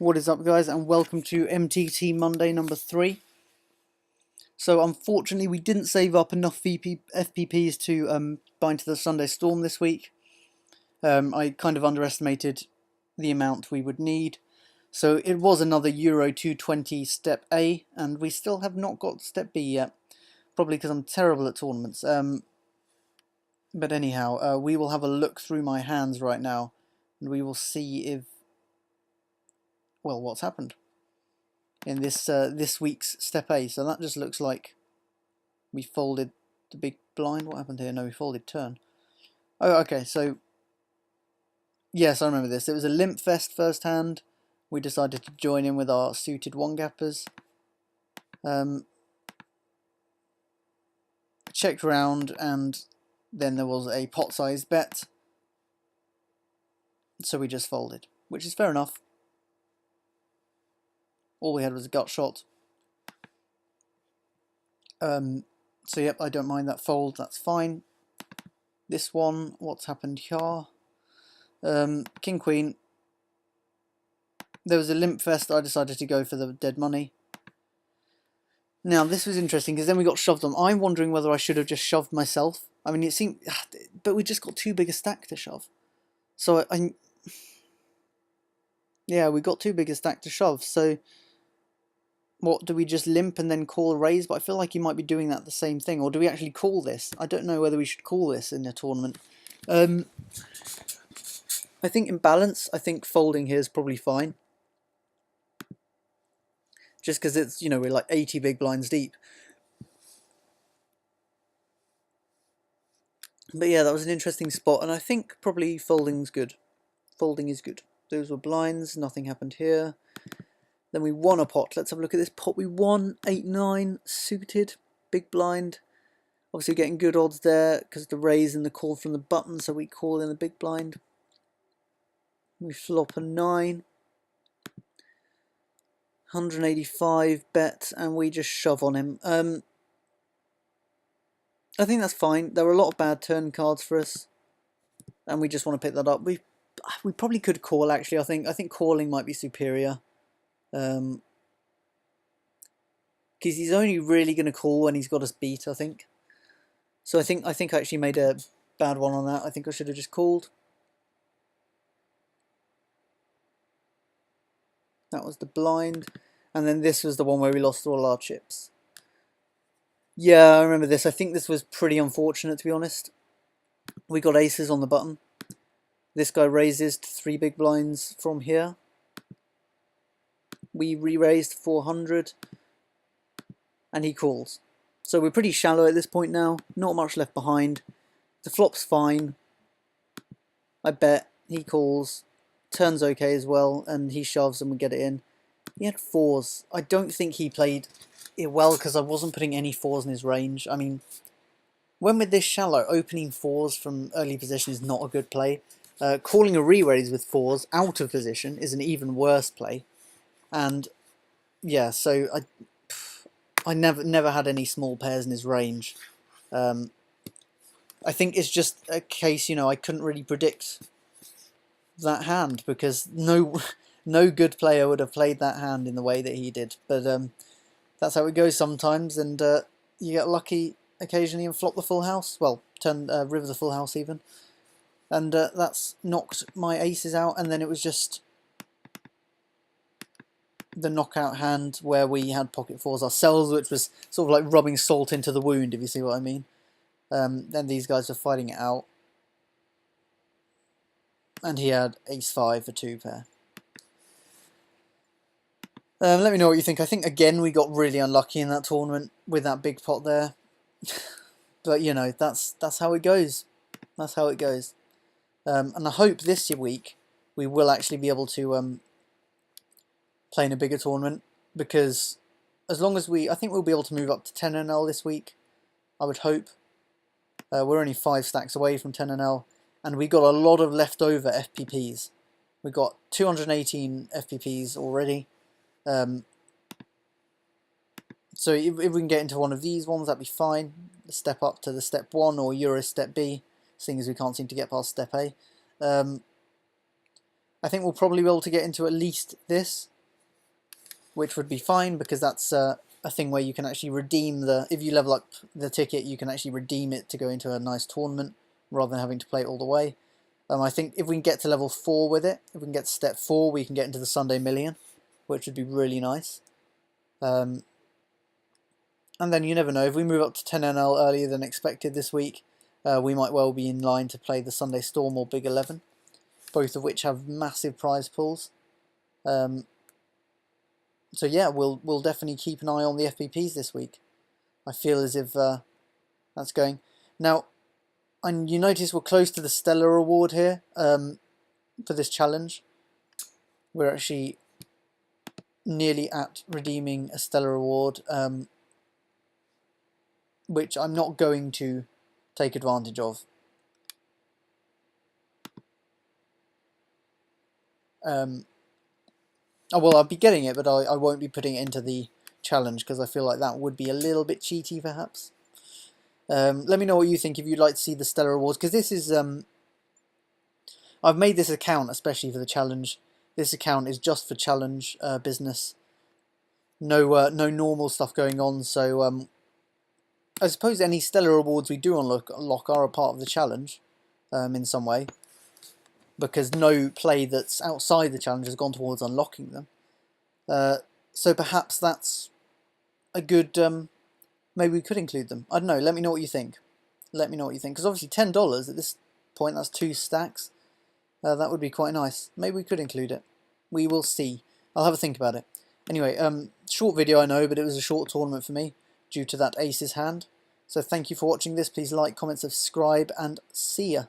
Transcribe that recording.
What is up, guys, and welcome to MTT Monday number 3. So unfortunately we didn't save up enough FPPs to bind to the Sunday Storm this week. I kind of underestimated the amount we would need. So it was another Euro 220 Step A, and we still have not got Step B yet. Probably because I'm terrible at tournaments. But anyhow, we will have a look through my hands right now, and we will see if, well, what's happened in this week's Step A. So that just looks like we folded the big blind. What happened here? No, we folded turn. Oh, okay, so yes, I remember this. It was a limp fest first hand. We decided to join in with our suited one-gappers. Checked round, and then there was a pot-sized bet. So we just folded, which is fair enough. All we had was a gut shot. So yep, I don't mind that fold, that's fine. This one, what's happened here? King, Queen. There was a limp fest, I decided to go for the dead money. Now, this was interesting, because then we got shoved on. I'm wondering whether I should have just shoved myself. I mean, it seemed... But we just got too big a stack to shove. So, yeah, we got too big a stack to shove, so... What, do we just limp and then call a raise? But I feel like you might be doing that the same thing. Or do we actually call this? I don't know whether we should call this in a tournament. I think in balance, I think folding here is probably fine. Just because it's, you know, we're like 80 big blinds deep. But yeah, that was an interesting spot. And I think probably folding's good. Folding is good. Those were blinds. Nothing happened here. Then we won a pot. Let's have a look at this pot. We won 8-9 suited, big blind. Obviously getting good odds there because the raise and the call from the button, so we call in the big blind. We flop a 9. 185 bet, and we just shove on him. I think that's fine. There were a lot of bad turn cards for us, and we just want to pick that up. We probably could call, actually. I think calling might be superior. Because he's only really going to call when he's got us beat, I think. So I think I actually made a bad one on that. I think I should have just called. That was the blind. And then this was the one where we lost all our chips. Yeah, I remember this. I think this was pretty unfortunate, to be honest. We got aces on the button. This guy raises to 3 big blinds from here. We re-raised 400, and he calls. So we're pretty shallow at this point now, not much left behind. The flop's fine. I bet, he calls, turns okay as well, and he shoves and we get it in. He had 4s. I don't think he played it well because I wasn't putting any 4s in his range. I mean, when we're this shallow, opening 4s from early position is not a good play. Calling a re-raise with 4s out of position is an even worse play. And yeah, so I never had any small pairs in his range. I think it's just a case, you know, I couldn't really predict that hand because no good player would have played that hand in the way that he did. But that's how it goes sometimes, and you get lucky occasionally and flop the full house. Well, turn river the full house even, and that's knocked my aces out. And then it was just the knockout hand where we had pocket 4s ourselves, which was sort of like rubbing salt into the wound, if you see what I mean. Then these guys were fighting it out, and he had ace-5 for 2 pair. Let me know what you think. I think again we got really unlucky in that tournament with that big pot there, but you know, that's how it goes. That's how it goes. And I hope this week we will actually be able to play in a bigger tournament, because as long as I think we'll be able to move up to 10 NL this week, I would hope. We're only 5 stacks away from 10 NL, and we got a lot of leftover FPPs. We got 218 FPPs already. So if we can get into one of these ones, that'd be fine. Step up to the Step 1 or Euro Step B, seeing as we can't seem to get past Step A. I think we'll probably be able to get into at least this, which would be fine, because that's a thing where you can actually redeem if you level up the ticket, you can actually redeem it to go into a nice tournament, rather than having to play it all the way. I think if we can get to level 4 with it, if we can get to step 4, we can get into the Sunday Million, which would be really nice. And then you never know, if we move up to 10 NL earlier than expected this week, we might well be in line to play the Sunday Storm or Big 11, both of which have massive prize pools. So yeah, we'll definitely keep an eye on the FPPs this week. I feel as if that's going. Now, and you notice we're close to the Stellar Award here for this challenge. We're actually nearly at redeeming a Stellar Award, which I'm not going to take advantage of. Oh, well, I'll be getting it, but I won't be putting it into the challenge, because I feel like that would be a little bit cheaty, perhaps. Let me know what you think, if you'd like to see the Stellar Awards, because this is... I've made this account especially for the challenge. This account is just for challenge business. No normal stuff going on, so I suppose any Stellar Awards we do unlock are a part of the challenge in some way, because no play that's outside the challenge has gone towards unlocking them. So perhaps that's a good... maybe we could include them. I don't know, let me know what you think. Let me know what you think, because obviously $10 at this point, that's 2 stacks. That would be quite nice. Maybe we could include it. We will see. I'll have a think about it. Anyway, short video I know, but it was a short tournament for me due to that Aces hand. So thank you for watching this. Please like, comment, subscribe, and see ya.